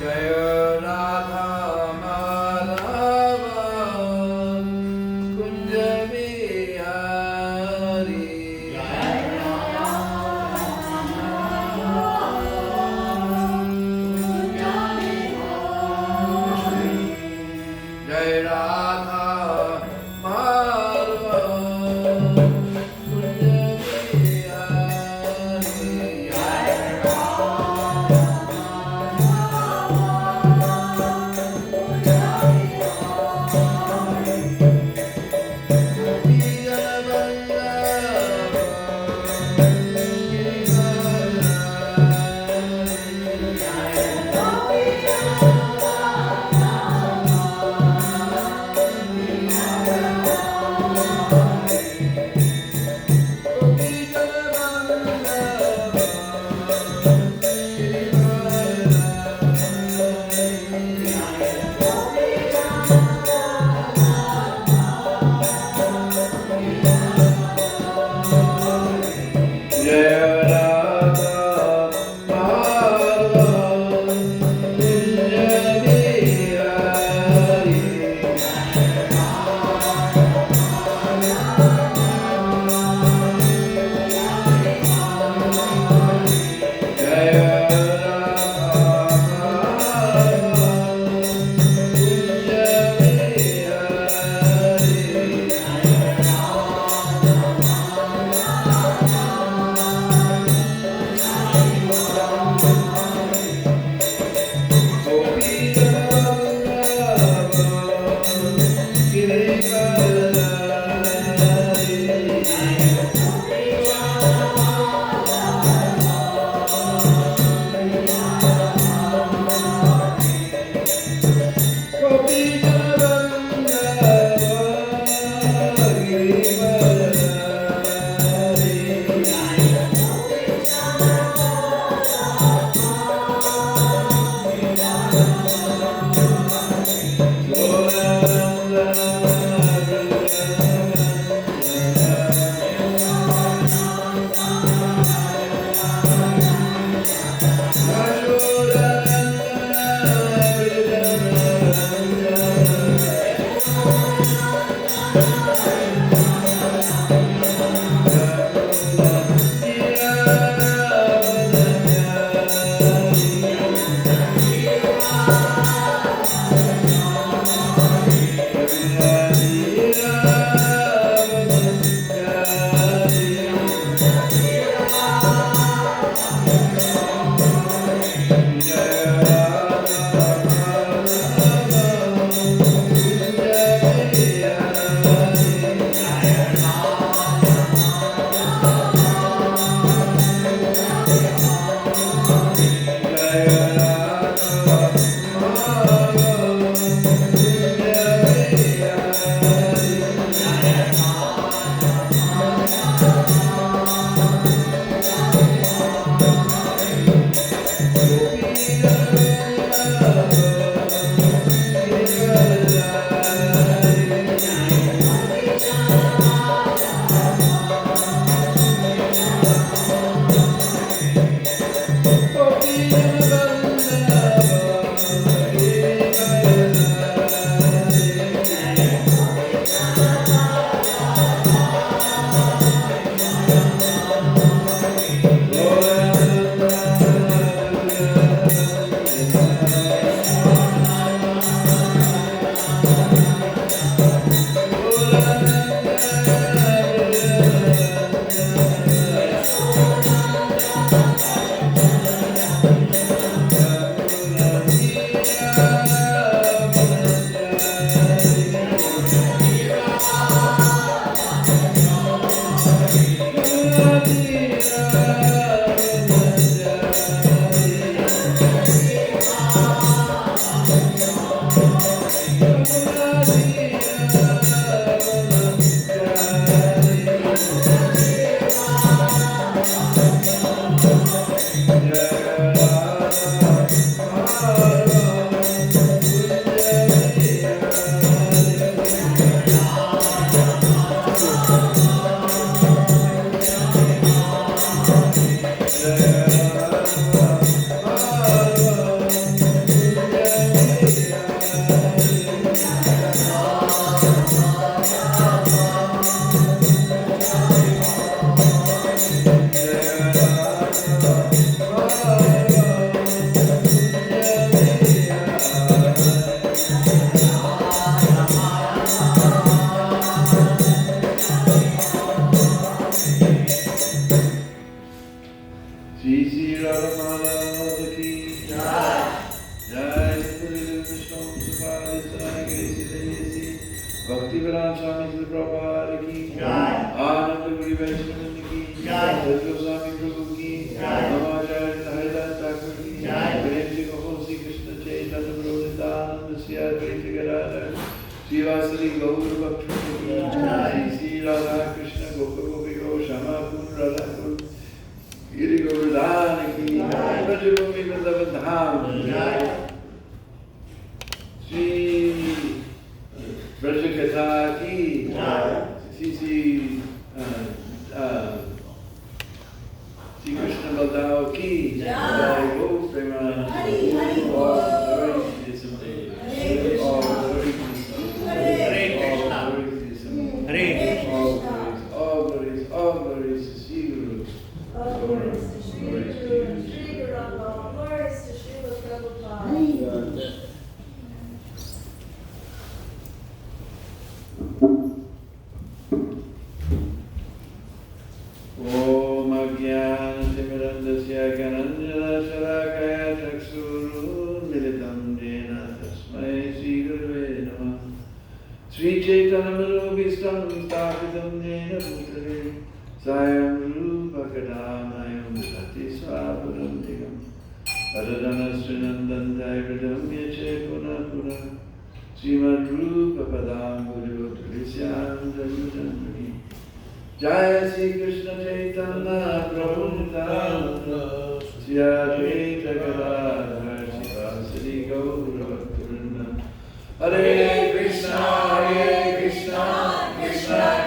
Jai Jai Sri Vishnu Sukha Sanaya Gracie Dayasi Bhakti Vedanta Swami Sri Prabhupada ki Jai Ananda Guri Vaishnava ki Jai Sadhu Swami Prabhu ki Jai Namacharya Haridas Thakur ki Jai Premji Gopal Sri Krishna Chaitanya Prabhu Nityananda Sri Advaita Gadadhar Srivasari Gaur Bhakti ki Jai Sri Radha Krishna Gopa Gopi Go Shama Kun Radha Kun Giri Govardhan ki Jai Vrajabhumi Vrindavan Dham Jai Sri Vraja Katha ki Jai Sri Krishna Baldao ki Jai Go Premanand Hari Hari Bol. All glory to Hare Krishna. Hare Krishna. All glories to Sri Guru. All glories to Sri Guru. Sri Guru. All glories to Srila Prabhupada. Om Ajnana Timirandasya Gananjana Shalakaya Chakshuru Militam Jena Tasmai Sri Gurave Namah Sri Chaitanya Manubhistam Sthapitam Jena Bhutale Sayam Rupa Kadamayam Dhati Swaparam Digam Adadana Srinandan Jayvridam Yache Puna Puna Srimad Rupa Padam Guru Tulisyam Janujandani Jai Sri Krishna Chaitanya Prabhu Nityananda Sri Advaita Gadadhar Srivasadi Gaura Bhaktivinoda Hare Krishna Krishna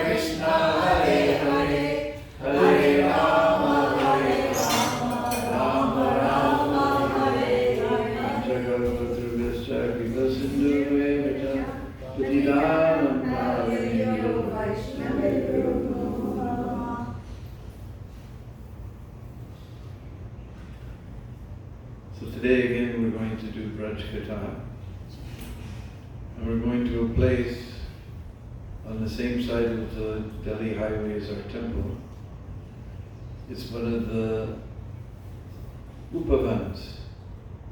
Krishna Hare Hare Hare Rama Rama Rama Hare Hare Panchakalpatarubhyascha Kripa Sindhuvemcha Patitanam Pavanebhyo Vaishnavebhyo So today again we're going to do Vraja Katha. And we're going to a place on the same side of the Delhi highway as our temple. It's one of the upavans.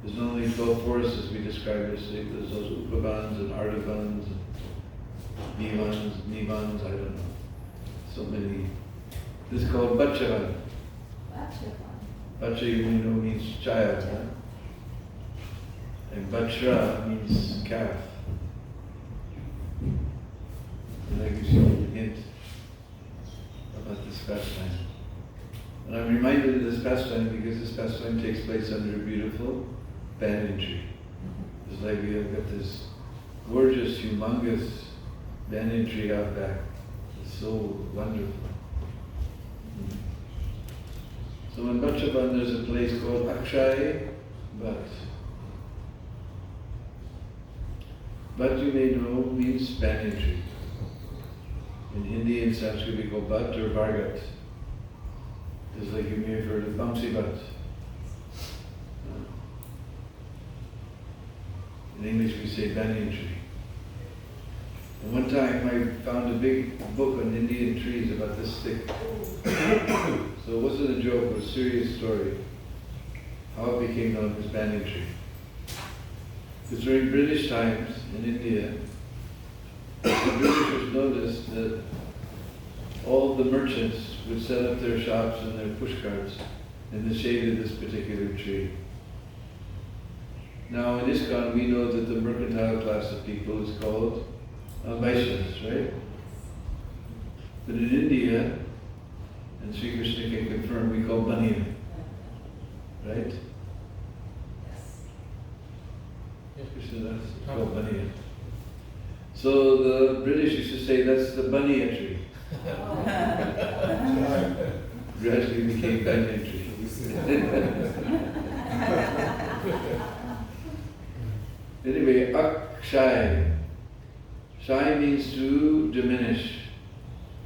There's not only 12 forests as we describe it, there's those upavans and ardavans and nivans, I don't know. So many. This is called Bachavan. Bacha, you know, means child, huh? And Bachra means calf. And I give you a hint about this pastime. And I'm reminded of this pastime because this pastime takes place under a beautiful banyan tree. It's like we have got this gorgeous, humongous banyan tree out back. It's so wonderful. So in Bachavan there's a place called Akshay Bhat. Bhat, you may know, means banyan tree. In Hindi and Sanskrit we call Bhat or Vargat. It's like you may have heard of Bouncy Bhat. In English we say banyan tree. And one time I found a big book on Indian trees about this thick. So it wasn't a joke, it was a serious story. How it became known as banyan tree. Because during British times in India, the Britishers noticed that all the merchants would set up their shops and their pushcarts in the shade of this particular tree. Now in Iskcon we know that the mercantile class of people is called Vaishnavas, right? But in India, and Sri Krishna can confirm, we call Baniya, right? Yes. Krishna, that's called Baniya. So the British used to say that's the Baniya tree. Gradually became banyan tree. Anyway, Akshay. Shai means to diminish.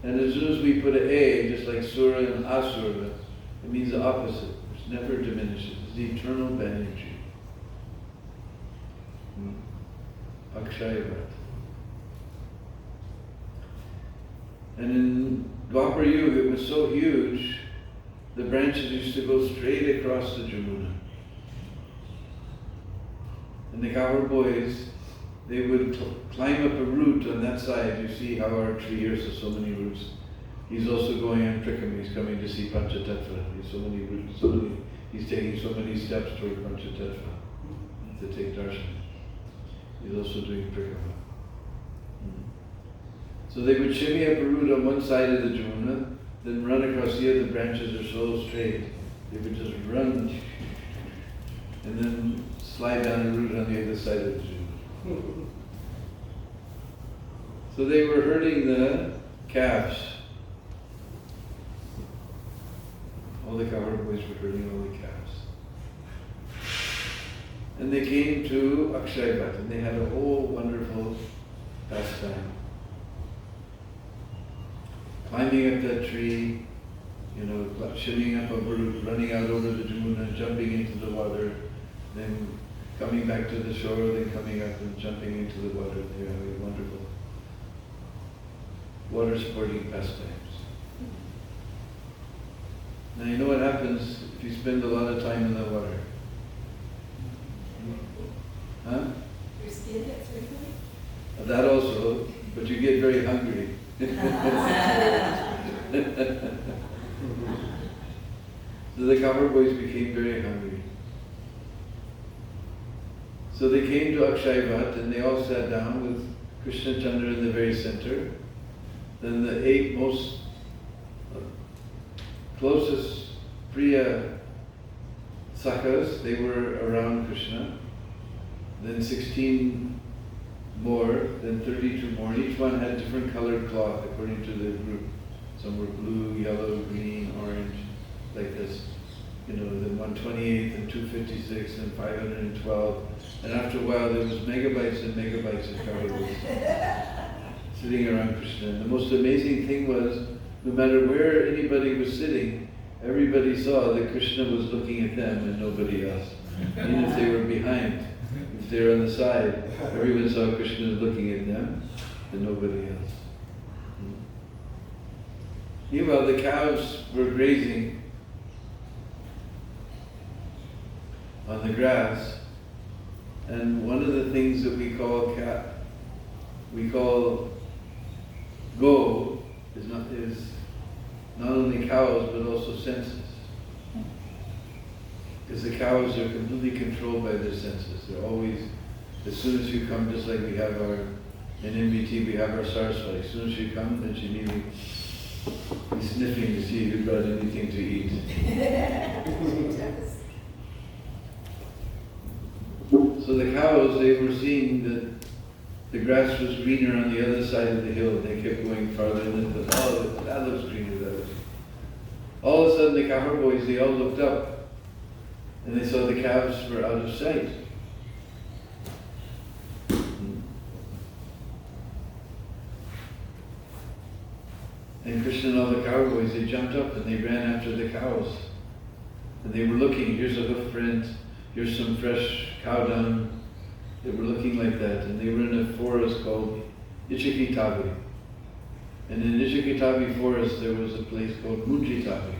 And as soon as we put an A, just like Sura and Asura, it means the opposite. It never diminishes. It's the eternal banyan tree. Akshay Bhat. And in Dwapar Yuga, it was so huge, the branches used to go straight across the Jamuna. And the cowherd boys, they would climb up a root on that side. You see how our tree here has so many roots. He's also going on Trikam. He's coming to see Panchatattva. He's so many roots, he's taking so many steps toward Panchatattva to take darshan. He's also doing Trikam. So they would shimmy up a root on one side of the Jamuna, then run across the other branches are so straight. They would just run and then slide down the root on the other side of the Jamuna. So they were herding the calves. All the cowherd boys were herding all the calves. And they came to Akshayvat and they had a whole wonderful pastime. Climbing up that tree, shimmying up a root, running out over the Jamuna, jumping into the water, then coming back to the shore, then coming up and jumping into the water. They were having wonderful water sporting pastimes. Now you know what happens if you spend a lot of time in the water? Huh? Your skin gets wrinkly? That also, but you get very hungry. So the cowherd boys became very hungry. So they came to Akshayvat and they all sat down with Krishna Chandra in the very center. Then the 8 most closest Priya Sakhas, they were around Krishna. Then 16 more, then 32 more. And each one had different colored cloth according to the group. Some were blue, yellow, green, orange, like this. Then 128 and 256 and 512. And after a while there was megabytes and megabytes of cowherd sitting around Krishna. And the most amazing thing was, no matter where anybody was sitting, everybody saw that Krishna was looking at them and nobody else. Even if they were behind, if they were on the side, everyone saw Krishna looking at them and nobody else. Meanwhile, the cows were grazing on the grass, and one of the things that we call go is not only cows but also senses. Because the cows are completely controlled by their senses. They're always, as soon as you come, just like we have in MBT we have our Saraswati. As soon as you come, then she immediately be sniffing to see if you brought anything to eat. So the cows, they were seeing that the grass was greener on the other side of the hill. They kept going farther and then oh, that looks greener, that looks greener. All of a sudden the cowherd boys, they all looked up and they saw the calves were out of sight. And Krishna and all the cowherd boys, they jumped up and they ran after the cows. And they were looking, here's a hoof print, here's some fresh cow dung. They were looking like that. And they were in a forest called Ichikitavi. And in Ichikitavi forest there was a place called Mujitavi.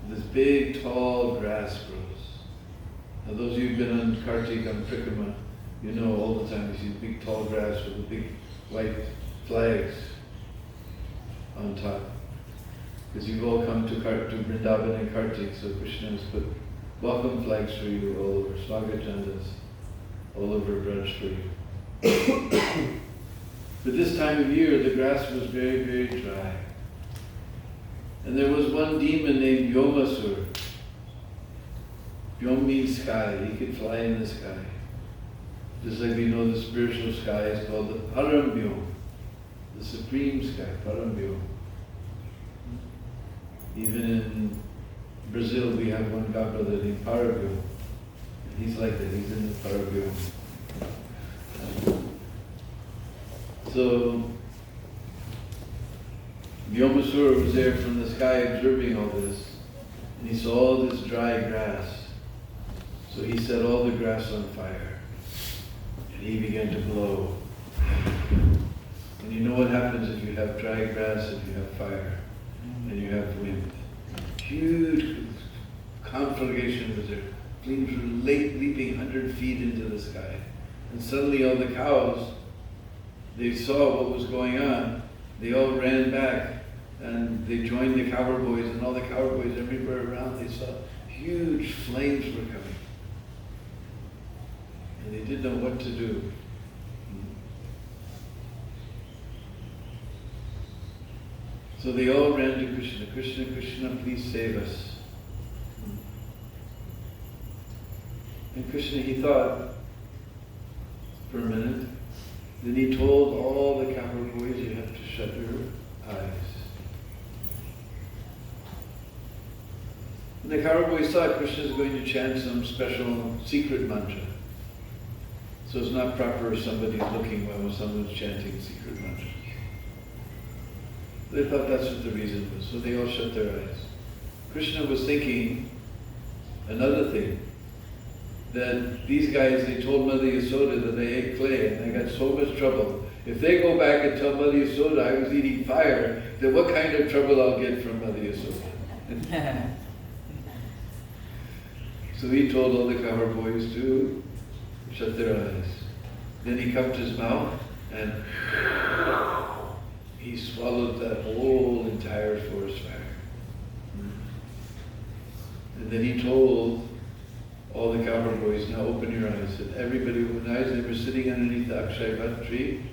This big tall grass grows. Now those of you who've been on Kartik, on Prikrama, you know all the time you see big tall grass with the big white flags on top. Because you've all come to Vrindavan and Kartik, so Krishna has put welcome flags for you all over, Swagat Chandas, all over Vraj for you. But this time of year, the grass was very, very dry. And there was one demon named Vyomasur. Vyom means sky, he could fly in the sky. Just like we know the spiritual sky is called the Param Vyom, the supreme sky, Param Vyom. Even in Brazil, we have one god brother named Paravyom. He's like that, he's in the Paravyom. So, Vyomasura was there from the sky observing all this, and he saw all this dry grass. So he set all the grass on fire, and he began to blow. And you know what happens if you have dry grass, if you have fire, and you have wind. Huge conflagration was there. Flames were leaping 100 feet into the sky. And suddenly all the cows, they saw what was going on. They all ran back and they joined the cowherd boys, and all the cowherd boys everywhere around, they saw huge flames were coming. And they didn't know what to do. So they all ran to Krishna. Krishna, Krishna, please save us. And Krishna, he thought for a minute. Then he told all the cowherd boys, you have to shut your eyes. And the cowherd boys thought Krishna is going to chant some special secret mantra. So it's not proper if somebody's looking while someone's chanting secret mantra. They thought that's what the reason was, so they all shut their eyes. Krishna was thinking another thing, that these guys, they told Mother Yasoda that they ate clay and they got so much trouble. If they go back and tell Mother Yasoda I was eating fire, then what kind of trouble I'll get from Mother Yasoda? So he told all the cowherd boys to shut their eyes. Then he cupped his mouth and he swallowed that whole entire forest fire. And then he told all the cowherd boys, now open your eyes. And everybody opened eyes. They were sitting underneath the Akshayvat tree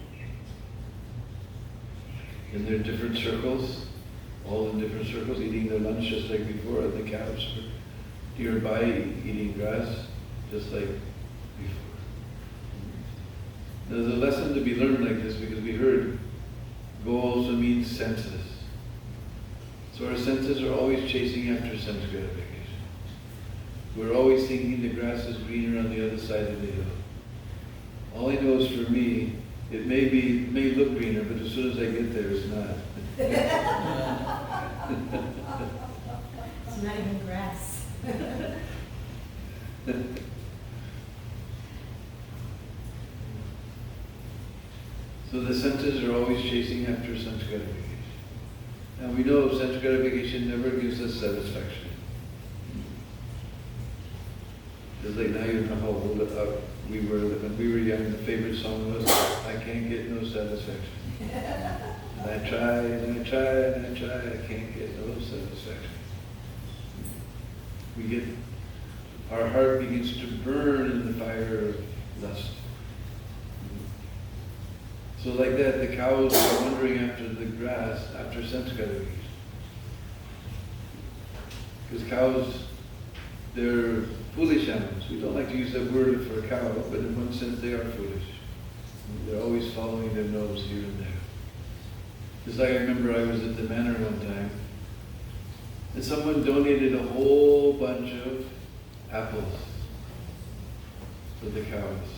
in their different circles, all in different circles, eating their lunch just like before. And the cows were nearby eating grass just like before. There's a lesson to be learned like this because we heard go also means senses. So our senses are always chasing after sense gratification. We're always thinking the grass is greener on the other side of the hill. All I know is for me, it may look greener, but as soon as I get there, it's not. It's not even grass. So the senses are always chasing after sense gratification. And we know sense gratification never gives us satisfaction. Just like now you know how old we were. When we were young, the favorite song was, I can't get no satisfaction. And I try, and I try, and I try, I can't get no satisfaction. Our heart begins to burn in the fire of lust. So like that, the cows are wandering after the grass, after sense gratification. Because cows, they're foolish animals. We don't like to use that word for a cow, but in one sense they are foolish. They're always following their nose here and there. Just like I remember I was at the manor one time, and someone donated a whole bunch of apples for the cows.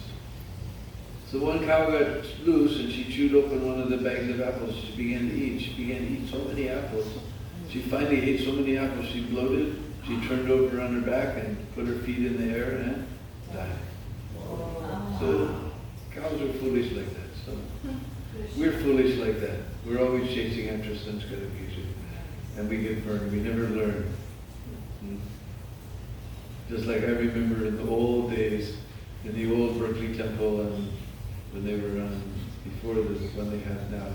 So one cow got loose and she chewed open one of the bags of apples. She began to eat. She began to eat so many apples. She finally ate so many apples she bloated. She turned over on her back and put her feet in the air and died. So cows are foolish like that. So we're foolish like that. We're always chasing after sense gratification. And we get burned. We never learn. Just like I remember in the old days, in the old Berkeley Temple, and when they were before this, when they have now,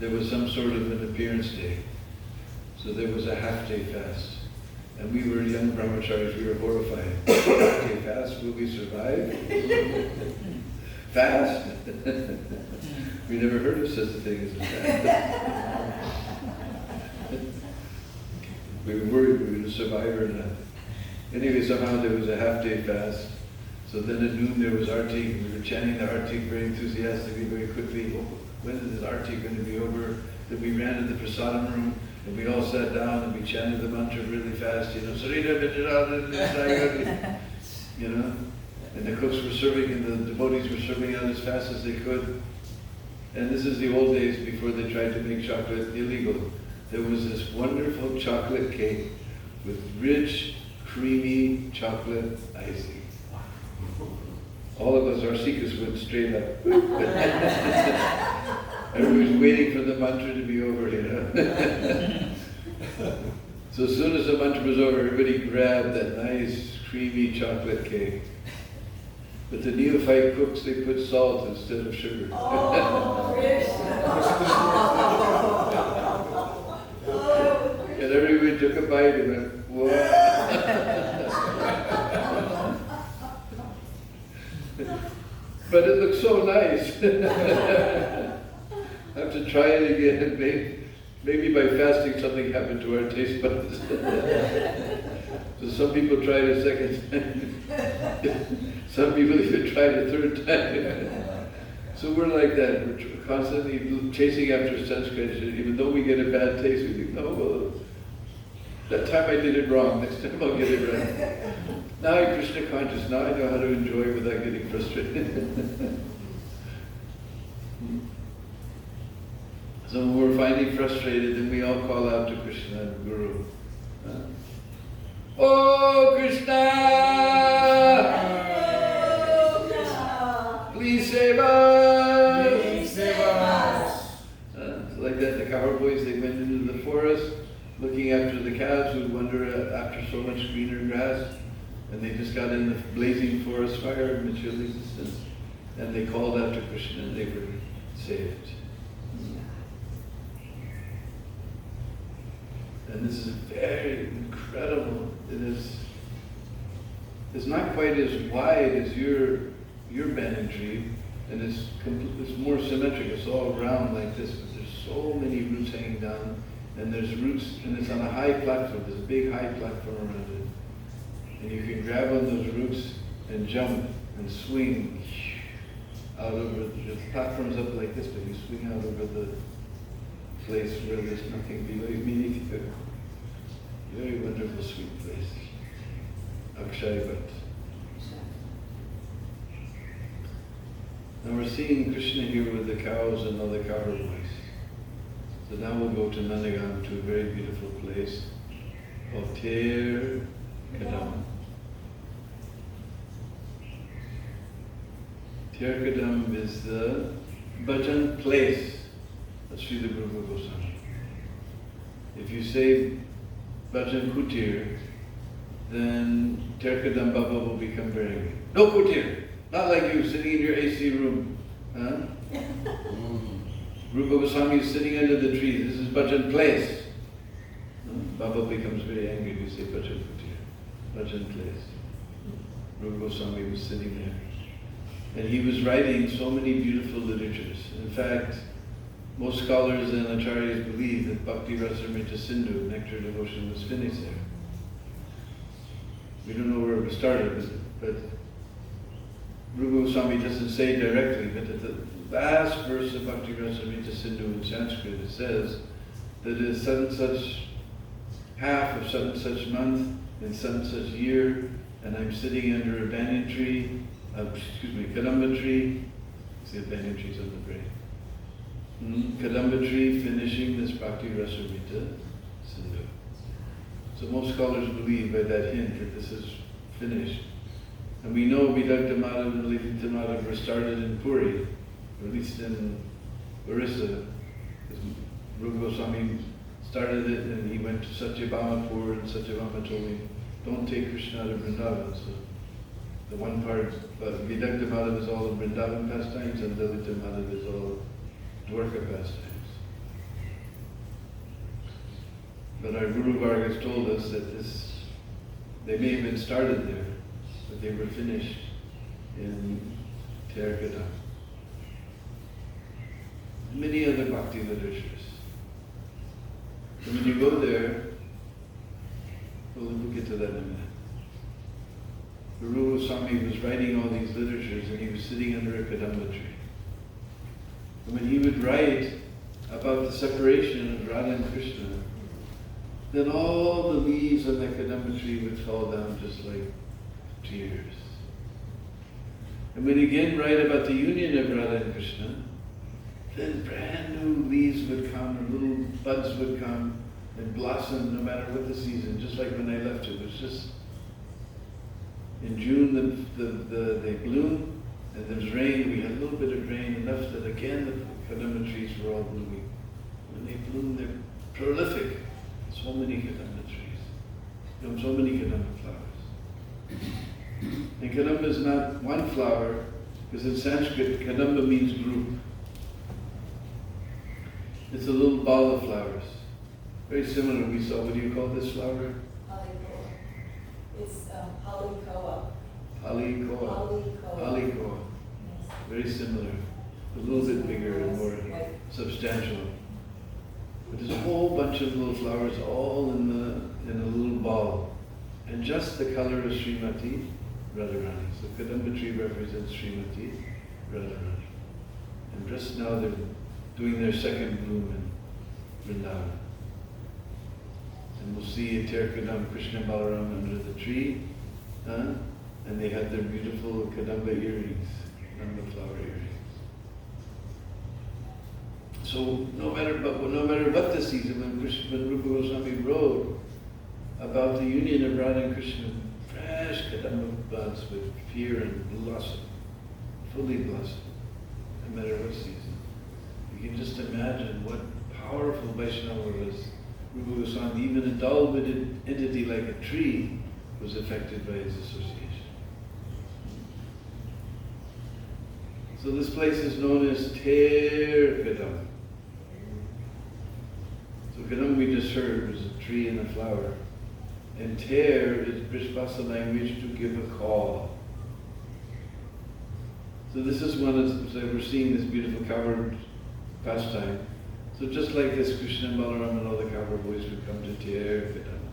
there was some sort of an appearance day. So there was a half-day fast. And we were young brahmacharis, we were horrified. Half-day fast, will we survive? Fast? We never heard of such a thing as a fast. We were worried we were going to survive or not. Anyway, somehow there was a half-day fast. So then at noon there was arti. We were chanting the arti very enthusiastically, very quickly. Oh, when is this arti going to be over? Then we ran to the prasadam room and we all sat down and we chanted the mantra really fast, Sarita Vijarada, and the cooks were serving and the devotees were serving out as fast as they could. And this is the old days before they tried to make chocolate illegal. There was this wonderful chocolate cake with rich, creamy chocolate icing. All of us, our seekers, went straight up. Everybody was waiting for the mantra to be over, So as soon as the mantra was over, everybody grabbed that nice, creamy chocolate cake. But the neophyte cooks, they put salt instead of sugar. Oh, And everybody took a bite and went, whoa. But it looks so nice. I have to try it again. Maybe by fasting something happened to our taste buds. So some people tried a second time. Some people even tried a third time. So we're like that. We're constantly chasing after Sanskrit. Even though we get a bad taste, we think, oh, well, that time I did it wrong. Next time I'll get it right. Now I'm Krishna conscious. Now I know how to enjoy without getting frustrated. So when we're finally frustrated, then we all call out to Krishna and Guru. Oh Krishna! Please save us! Please save us! Like that, the cowboys, they went into the forest looking after the cows who wander after so much greener grass, and they just got in the blazing forest fire of material existence, and they called out to Krishna and they were saved. And this is very incredible. It's not quite as wide as your banyan tree, and it's more symmetric. It's all round like this, but there's so many roots hanging down, and there's roots, and it's on a high platform. There's a big high platform around it, and you can grab on those roots and jump and swing out over. The platform's up like this, but you swing out over the place where there's nothing beneath you. Very wonderful, sweet place. Akshayvat. Now we're seeing Krishna here with the cows and other cowboys. So now we'll go to Nanagam, to a very beautiful place called Ter Kadam. Ter Kadam is the bhajan place of Srila Rupa Goswami. If you say bhajan kutir, then Ter Kadam Baba will become very angry. No kutir! Not like you sitting in your AC room. Huh? Rupa Goswami is sitting under the tree. This is bhajan place. Baba becomes very angry if you say bhajan kutir. Bhajan place. Rupa Goswami was sitting there. And he was writing so many beautiful literatures. In fact, most scholars and acharyas believe that Bhakti Rasamrita Sindhu, Nectar Devotion, was finished there. We don't know where it started, but Rupa Goswami doesn't say directly, but at the last verse of Bhakti Rasamrita Sindhu in Sanskrit, it says that in such half of such month, in such year, and I'm sitting under a banyan tree, kadamba tree. See, the banyan trees on the brain. Kadamba tree finishing this Bhakti Rasamrita Sindhu. So most scholars believe by that hint that this is finished. And we know Vidagdha Madhav and Lilita Madhav were started in Puri, or at least in Orissa. Rupa Goswami started it and he went to Satyabhamapur, and Satyabhama told him, don't take Krishna to Vrindavan. So the one part, Vidagdha Madhav is all Vrindavan pastimes and Lilita Madhav is all Dwarka pastimes. But our Guru Varga has told us that they may have been started there, but they were finished in Ter Kadam. Many other bhakti literatures. And when you go there, we'll get to that in a minute. Rupa Goswami was writing all these literatures and he was sitting under a kadamba tree. And when he would write about the separation of Radha and Krishna, then all the leaves on that kadamba tree would fall down just like tears. And when he again write about the union of Radha and Krishna, then brand new leaves would come and little buds would come and blossom no matter what the season, just like when I left it. It was just, in June they bloom, and there was rain. We had a little bit of rain, enough that again the kadamba trees were all blooming. When they bloom, they're prolific. So many kadamba trees, so many kadamba flowers. And kadamba is not one flower, because in Sanskrit, kadamba means group. It's a little ball of flowers. Very similar, we saw, what do you call this flower? Halikoa. It's halikoa. Halikoa. Halikoa. Yes. Very similar. A little bit bigger and more substantial. But there's a whole bunch of little flowers all in a little ball. And just the color of Srimati Radharani. So Kadamba tree represents Srimati Radharani. And just now they're doing their second bloom in Vrindavan. And we'll see Kadamba, Krishna and Balaram under the tree. And they had their beautiful Kadamba earrings, Kadamba flower earrings. So no matter what the season, when Rupa Goswami wrote about the union of Radha and Krishna, fresh Kadamba buds with fear and blossom, fully blossom, no matter what season. You can just imagine what powerful Vaishnava was. Rupa Goswami, even a dull-witted entity like a tree, was affected by his association. So this place is known as Ter Kadam. So Kadam we just heard was a tree and a flower. And Ter is Brishbasa language to give a call. So this is one of, so we're seeing this beautiful covered pastime. So just like this, Krishna and Balaram and all the cowherd boys would come to Ter Kadam.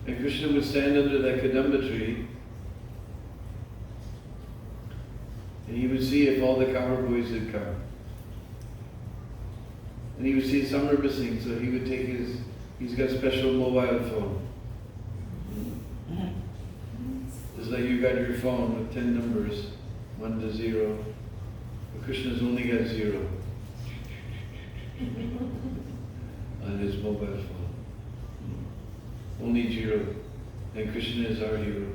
And Krishna would stand under that Kadamba tree, and he would see if all the cowherd boys had come. And he would see some were missing, so he would take he's got a special mobile phone. Just like you got your phone with 10 numbers, 1 to 0. But Krishna's only got 0 on his mobile phone. Only 0. And Krishna is our hero.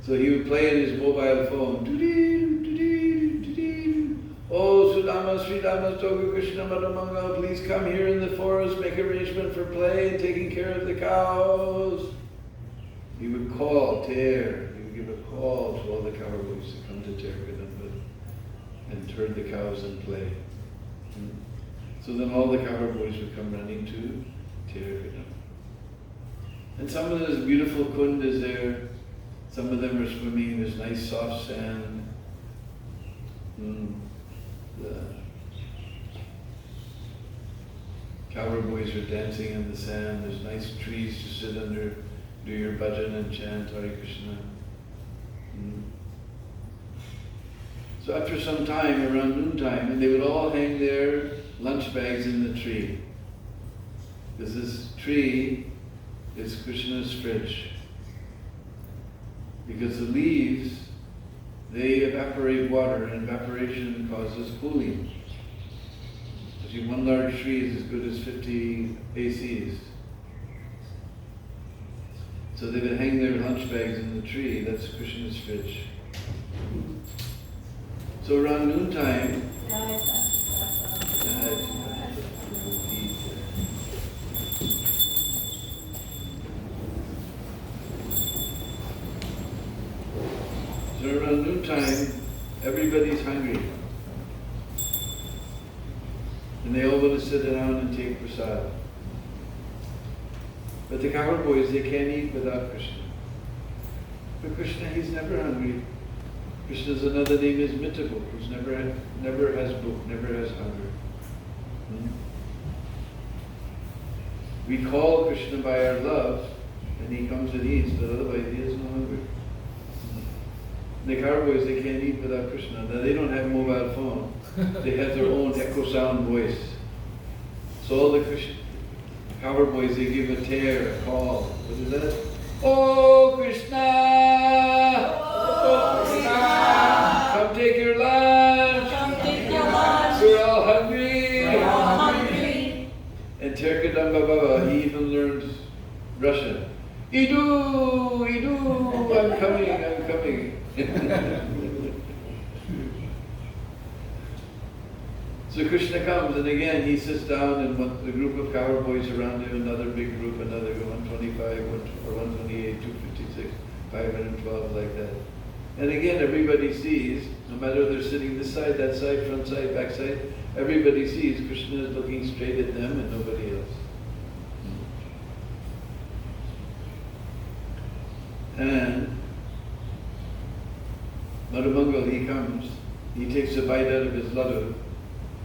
So he would play in his mobile phone. Oh, Sudama, Sridama, Toga, Krishna, Madhamanga, please come here in the forest, make arrangement for play and taking care of the cows. He would call Ter. He would give a call to all the cow boys to come to Ter Kadamba and herd the cows and play. So then all the cow boys would come running to Ter Kadamba. And some of those beautiful kund is there. Some of them are swimming. There's nice soft sand. The cowherd boys are dancing in the sand. There's nice trees to sit under, do your bhajan and chant Hare Krishna. So after some time, around noontime, and they would all hang their lunch bags in the tree. Because this tree is Krishna's fridge. Because the leaves, they evaporate water, and evaporation causes cooling. Actually, one large tree is as good as 50 ACs. So they would hang their lunch bags in the tree. That's Krishna's fridge. So around noontime, around noontime, everybody's hungry. And they all want to sit down and take prasad. But the cowherd boys, they can't eat without Krishna. But Krishna, he's never hungry. Krishna's another name is Mittable, who's never has book, never has hunger. We call Krishna by our love, and he comes and eats, but otherwise he has no hunger. The cowherd boys, they can't eat without Krishna. Now they don't have mobile phone. They have their own echo sound voice. So all the cowherd boys, they give a tear, a call. What is that? Oh Krishna! Oh Krishna! Come take your lunch! Come take your lunch! We're all hungry! We're all hungry! And Terkadamba Baba, he even learned Russian. Idu! Idu! I'm coming! So So Krishna comes, and again he sits down, and the group of cowboys around him, another big group, another 125, or 128, 256, 512, like that. And again, everybody sees, no matter they're sitting this side, that side, front side, back side, everybody sees Krishna is looking straight at them and nobody else. And Madhumangal, he comes, he takes a bite out of his laddu,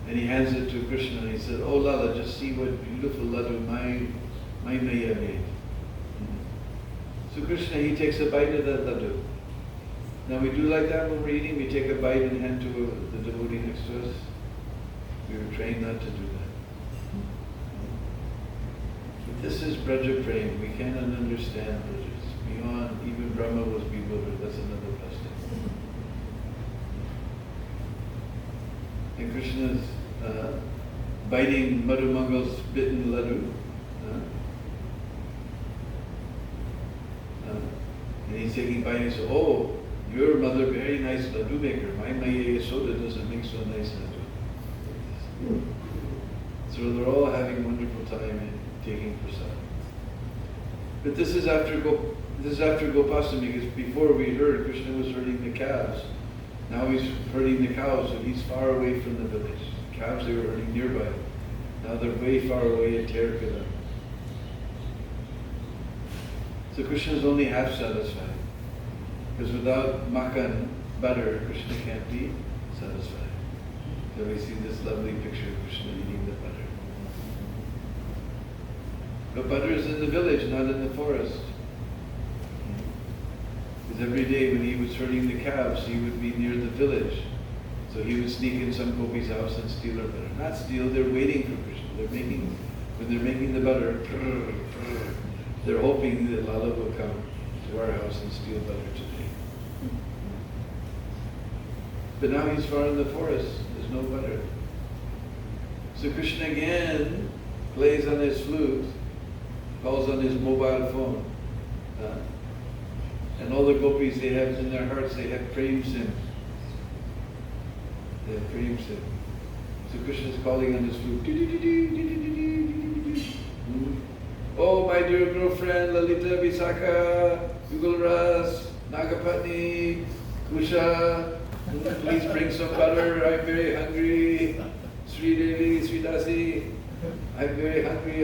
and he hands it to Krishna, and he said, "Oh Lala, just see what beautiful laddu my Maya made." So Krishna, he takes a bite of that laddu. Now we do like that when we're eating, we take a bite and hand to the devotee next to us. We were trained not to do that. But this is Vraja Prem. We cannot understand Vraja. Beyond, even Brahma was bewildered. That's another plastic. And Krishna's biting Madhumangal's bitten laddu. And he's taking bite and he says, "Oh, your mother, very nice laddu maker. My Maya Yasoda doesn't make so nice laddu." So they're all having wonderful time and taking prasad. But this is after Gopastami, because before we heard Krishna was herding the calves. Now he's herding the cows, and he's far away from the village. Calves they were herding nearby. Now they're way far away at Terkala. So Krishna is only half satisfied. Because without makan, butter, Krishna can't be satisfied. So we see this lovely picture of Krishna eating the butter. But butter is in the village, not in the forest. Because every day when he was herding the calves, he would be near the village. So he would sneak in some gopi's house and steal her butter. Not steal, they're waiting for Krishna. When they're making the butter, they're hoping that Lala will come to our house and steal butter today. But now he's far in the forest, there's no butter. So Krishna again plays on his flute, calls on his mobile phone. And all the gopis, they have in their hearts, they have prem sim. They have prem sim. So Krishna is calling on his flute. Oh, my dear girlfriend, Lalita, Visakha, Yugalras, Nagapatni, Kusha, please bring some butter, I'm very hungry. Sri Devi, Sri Dasi, I'm very hungry.